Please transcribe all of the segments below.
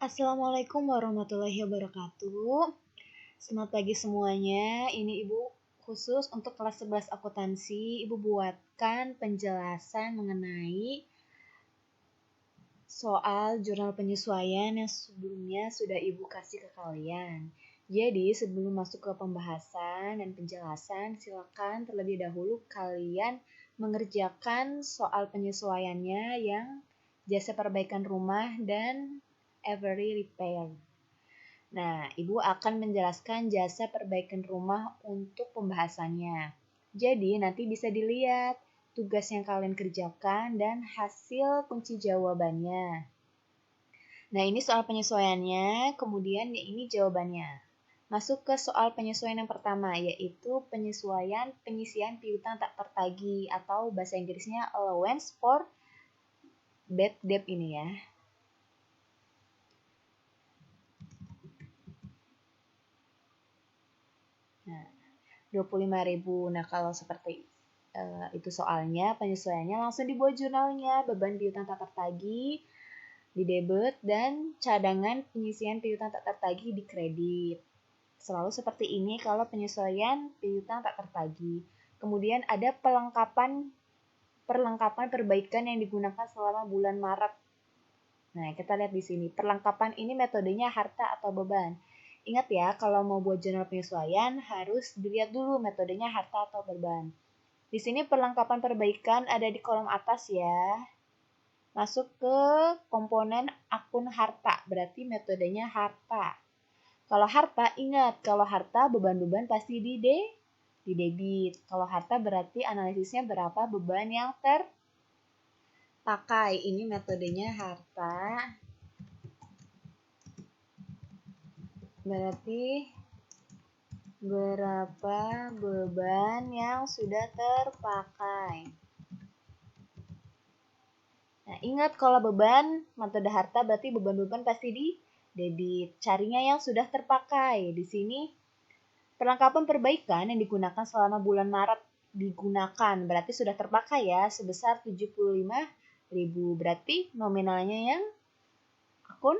Assalamualaikum warahmatullahi wabarakatuh. Selamat pagi semuanya. Ini Ibu khusus untuk kelas 11 akuntansi. Ibu buatkan penjelasan mengenai soal jurnal penyesuaian yang sebelumnya sudah Ibu kasih ke kalian. Jadi sebelum masuk ke pembahasan dan penjelasan, silakan terlebih dahulu kalian mengerjakan soal penyesuaiannya yang jasa perbaikan rumah dan every repair. Nah, Ibu akan menjelaskan jasa perbaikan rumah untuk pembahasannya. Jadi, nanti bisa dilihat tugas yang kalian kerjakan dan hasil kunci jawabannya. Nah, ini soal penyesuaiannya, kemudian ini jawabannya. Masuk ke soal penyesuaian yang pertama, yaitu penyesuaian pengisian piutang tak tertagih atau bahasa Inggrisnya allowance for bad debt ini ya. Nah, 25.000. Nah, kalau seperti itu soalnya, penyesuaiannya langsung dibuat jurnalnya, beban piutang tak tertagih di debit dan cadangan pengisian piutang tak tertagih di kredit. Selalu seperti ini kalau penyesuaian piutang tak tertagih. Kemudian ada perlengkapan perbaikan yang digunakan selama bulan Maret. Nah, kita lihat di sini. Perlengkapan ini metodenya harta atau beban. Ingat ya, kalau mau buat jurnal penyesuaian harus dilihat dulu metodenya harta atau beban. Di sini perlengkapan perbaikan ada di kolom atas ya. Masuk ke komponen akun harta, berarti metodenya harta. Kalau harta, ingat kalau harta beban-beban pasti di debit. Kalau harta berarti analisisnya berapa beban yang terpakai. Ini metodenya harta. Berarti berapa beban yang sudah terpakai. Nah, ingat kalau beban metode harta berarti beban-beban pasti di debit. Carinya yang sudah terpakai. Di sini perlengkapan perbaikan yang digunakan selama bulan Maret digunakan berarti sudah terpakai ya sebesar 75.000. Berarti nominalnya yang akun.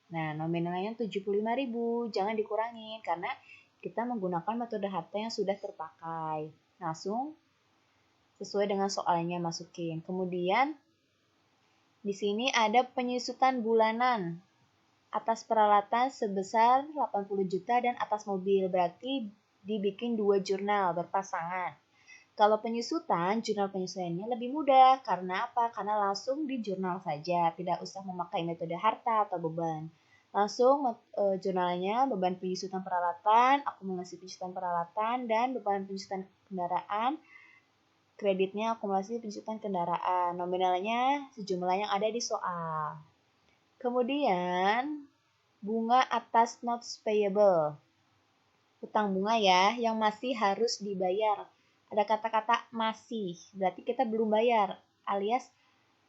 Nah, nominalnya 75.000. Jangan dikurangin karena kita menggunakan metode harta yang sudah terpakai. Langsung sesuai dengan soalnya masukin. Kemudian di sini ada penyusutan bulanan atas peralatan sebesar 80 juta dan atas mobil. Berarti dibikin 2 jurnal berpasangan. Kalau penyusutan, jurnal penyesuaiannya lebih mudah. Karena apa? Karena langsung di jurnal saja. Tidak usah memakai metode harta atau beban. Langsung jurnalnya beban penyusutan peralatan, akumulasi penyusutan peralatan, dan beban penyusutan kendaraan. Kreditnya akumulasi penyusutan kendaraan. Nominalnya sejumlah yang ada di soal. Kemudian bunga atas notes payable. Utang bunga ya, yang masih harus dibayar. Ada kata-kata masih, berarti kita belum bayar, alias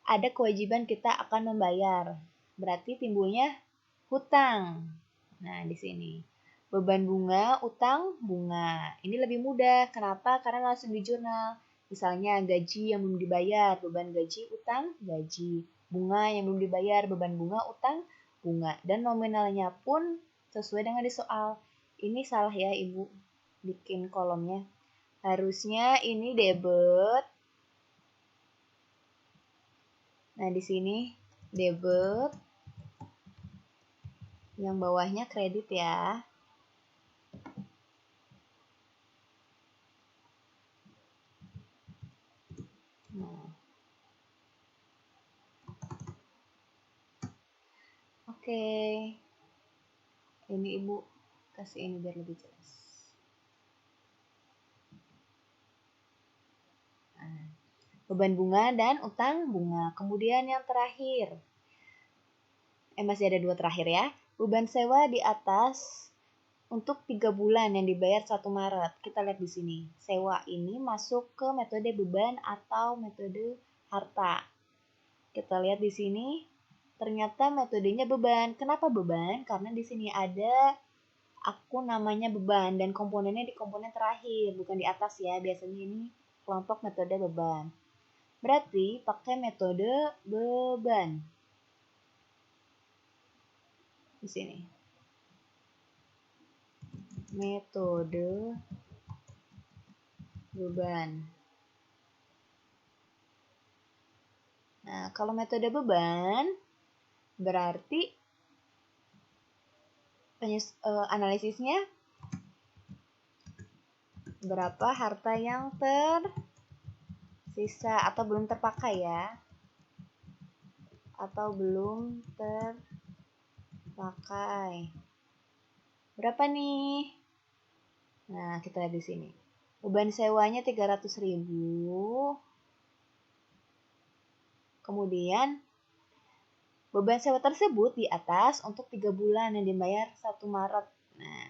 ada kewajiban kita akan membayar. Berarti timbulnya hutang. Nah, di sini. Beban bunga, utang, bunga. Ini lebih mudah. Kenapa? Karena langsung di jurnal. Misalnya gaji yang belum dibayar, beban gaji, utang, gaji. Bunga yang belum dibayar, beban bunga, utang, bunga. Dan nominalnya pun sesuai dengan di soal. Ini salah ya Ibu bikin kolomnya. Harusnya ini debit. Nah, di sini debit. Yang bawahnya kredit ya. Nah. Oke. Ini Ibu kasih ini biar lebih jelas. Nah, beban bunga dan utang bunga. Kemudian yang terakhir. Masih ada 2 terakhir ya. Beban sewa di atas untuk 3 bulan yang dibayar 1 Maret. Kita lihat di sini. Sewa ini masuk ke metode beban atau metode harta. Kita lihat di sini. Ternyata metodenya beban. Kenapa beban? Karena di sini ada akun namanya beban dan komponennya di komponen terakhir, bukan di atas ya. Biasanya ini kelompok metode beban. Berarti pakai metode beban. Di sini. Metode beban. Nah, kalau metode beban berarti analisisnya berapa harta yang tersisa atau belum terpakai ya. Atau belum terpakai. Berapa nih? Nah, kita lihat di sini. Beban sewanya 300.000. Kemudian beban sewa tersebut di atas untuk 3 bulan yang dibayar 1 Maret. Nah,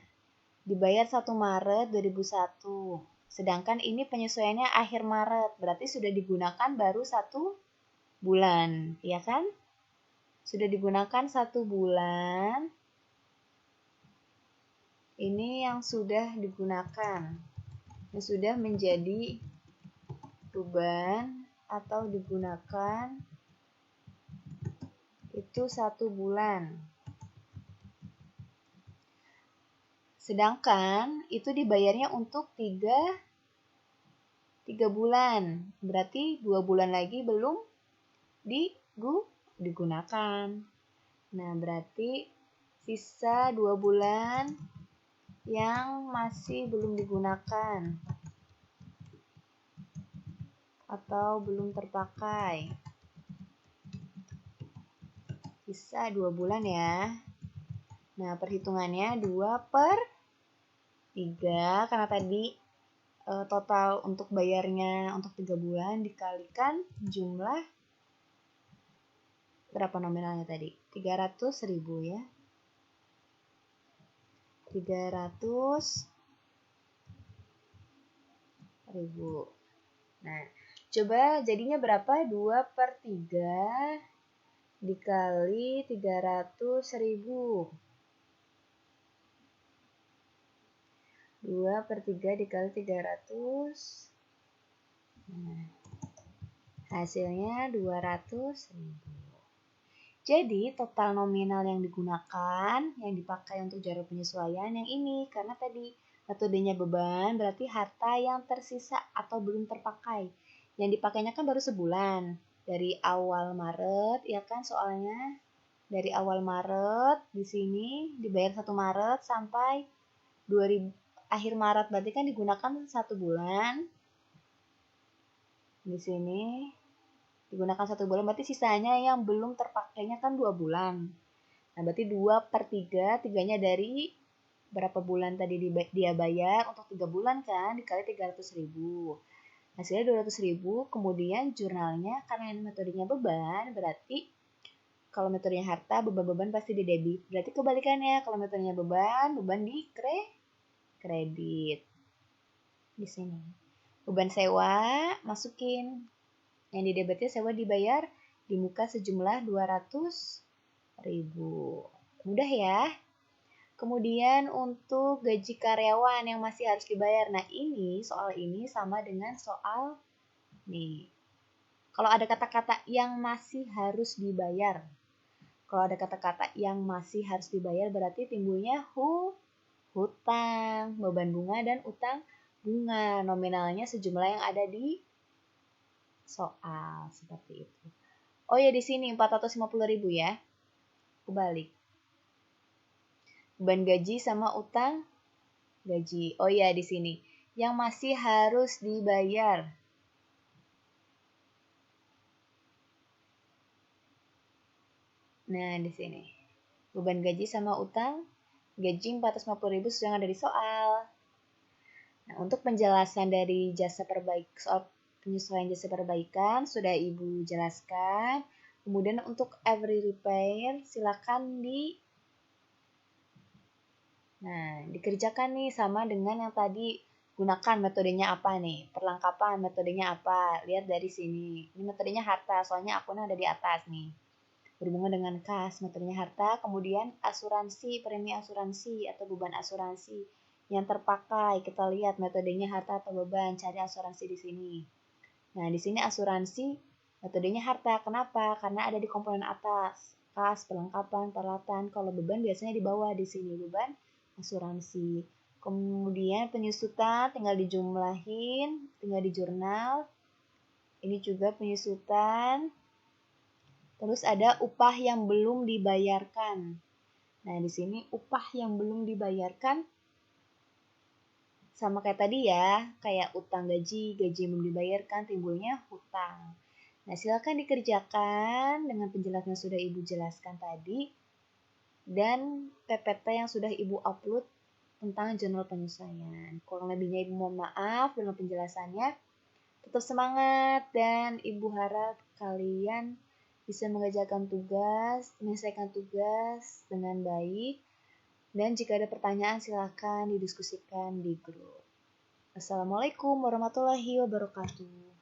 dibayar 1 Maret 2001. Sedangkan ini penyesuaiannya akhir Maret, berarti sudah digunakan baru 1 bulan, ya kan? Sudah digunakan 1 bulan. Ini yang sudah digunakan. Yang sudah menjadi beban atau digunakan itu 1 bulan. Sedangkan itu dibayarnya untuk 3 bulan. Berarti 2 bulan lagi belum digunakan. Nah, berarti sisa 2 bulan yang masih belum digunakan atau belum terpakai. Sisa 2 bulan ya. Nah, perhitungannya 2/3 karena tadi total untuk bayarnya untuk 3 bulan dikalikan jumlah berapa nominalnya tadi? 300.000 ya. 300.000. Nah, coba jadinya berapa? 2/3 dikali 300.000. 2/3 dikali 300. Nah, hasilnya 200.000. Jadi total nominal yang digunakan, yang dipakai untuk jarum penyesuaian yang ini. Karena tadi metodenya beban, berarti harta yang tersisa atau belum terpakai. Yang dipakainya kan baru sebulan. Dari awal Maret, ya kan soalnya. Dari awal Maret, di sini dibayar 1 Maret sampai 2000, akhir Maret. Berarti kan digunakan 1 bulan. Di sini digunakan 1 bulan, berarti sisanya yang belum terpakainya kan 2 bulan. Nah, berarti 2/3, 3-nya dari berapa bulan tadi dia bayar untuk 3 bulan kan, dikali 300.000. Hasilnya 200.000, kemudian jurnalnya karena ini metodenya beban, berarti kalau metodenya harta, beban-beban pasti di debit. Berarti kebalikannya, kalau metodenya beban di kredit. Di sini. Beban sewa, masukin. Yang di debitnya sewa dibayar di muka sejumlah 200.000. Mudah ya. Kemudian untuk gaji karyawan yang masih harus dibayar. Nah, soal ini sama dengan soal nih. Kalau ada kata-kata yang masih harus dibayar. Kalau ada kata-kata yang masih harus dibayar berarti timbulnya hutang, beban bunga dan utang bunga. Nominalnya sejumlah yang ada di soal seperti itu. Oh ya, di sini 450.000 ya. Kebalik. Beban gaji sama utang gaji. Oh ya, di sini yang masih harus dibayar. Nah, di sini. Beban gaji sama utang gaji 450.000 sesuai yang ada di soal. Nah, untuk penjelasan dari soal penyesuaian jasa perbaikan sudah Ibu jelaskan. Kemudian untuk every repair silakan dikerjakan nih sama dengan yang tadi. Gunakan metodenya apa nih? Perlengkapan metodenya apa? Lihat dari sini. Ini metodenya harta, soalnya akunnya ada di atas nih. Berhubungan dengan kas, metodenya harta. Kemudian asuransi, premi asuransi atau beban asuransi yang terpakai. Kita lihat metodenya harta atau beban, cari asuransi di sini. Nah, di sini asuransi metodenya harta. Kenapa? Karena ada di komponen atas. kas, perlengkapan, peralatan. Kalau beban biasanya di bawah di sini, beban asuransi. Kemudian penyusutan tinggal dijumlahin, tinggal di jurnal. Ini juga penyusutan. Terus ada upah yang belum dibayarkan. Nah, di sini upah yang belum dibayarkan sama kayak tadi ya, kayak utang gaji yang belum dibayarkan, timbulnya hutang. Nah, silakan dikerjakan dengan penjelasan yang sudah Ibu jelaskan tadi dan PPT yang sudah Ibu upload tentang jurnal penyesuaian. Kurang lebihnya Ibu mohon maaf dengan penjelasannya. Tetap semangat dan Ibu harap kalian bisa mengerjakan tugas, menyelesaikan tugas dengan baik. Dan jika ada pertanyaan silakan didiskusikan di grup. Assalamualaikum warahmatullahi wabarakatuh.